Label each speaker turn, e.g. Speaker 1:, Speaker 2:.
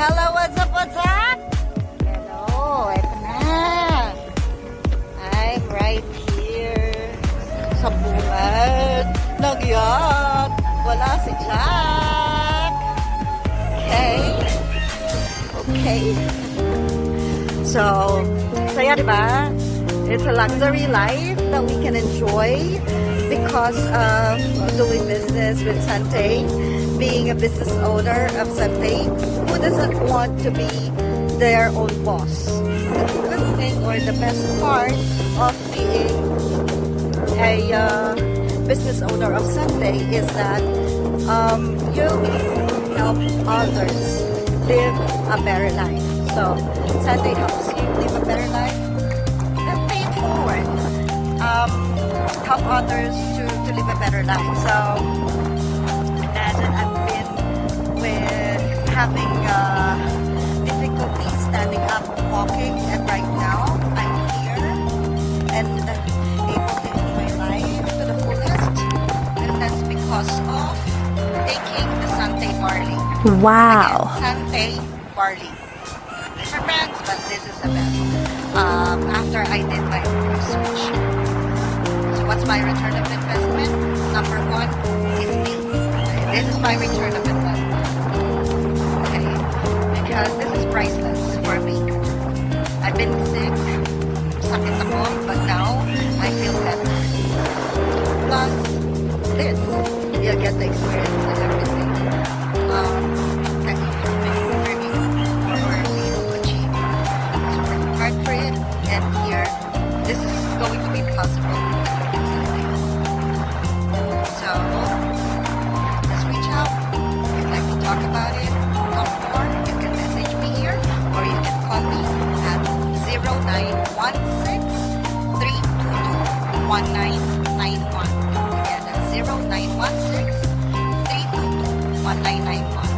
Speaker 1: Hello, what's up, what's up? Hello, eto na. I'm right here sa bungad ng yacht. Wala si Jack. Okay. So, saya diba? It's a luxury life that we can enjoy because of doing business with Sante, being a business owner of Sante. Who doesn't want to be their own boss? The good thing or the best part of being a business owner of Sante is that you help others live a better life. So Sante helps you live a better life. Forward, help others to live a better life. So imagine I've been with having difficulty standing up, walking, and right now I'm here and able to live my life to the fullest, and that's because of taking the Sante barley.
Speaker 2: Wow.
Speaker 1: Again, Sante barley. Different brands, but this is the best. After I did my research. So what's my return of investment? Number one is me. Okay, this is my return of investment. Okay, because this is priceless for me. I've been sick, sakit ako, but now I feel better. Plus, this, you'll get the experience and everything. That you have been working for me to achieve. So work hard for it, and here, this is going to be possible. So, just reach out. If you'd like to talk about it, talk more, you can message me here, or you can call me at 0916-322-1991. Again, that's 0916-322-1991.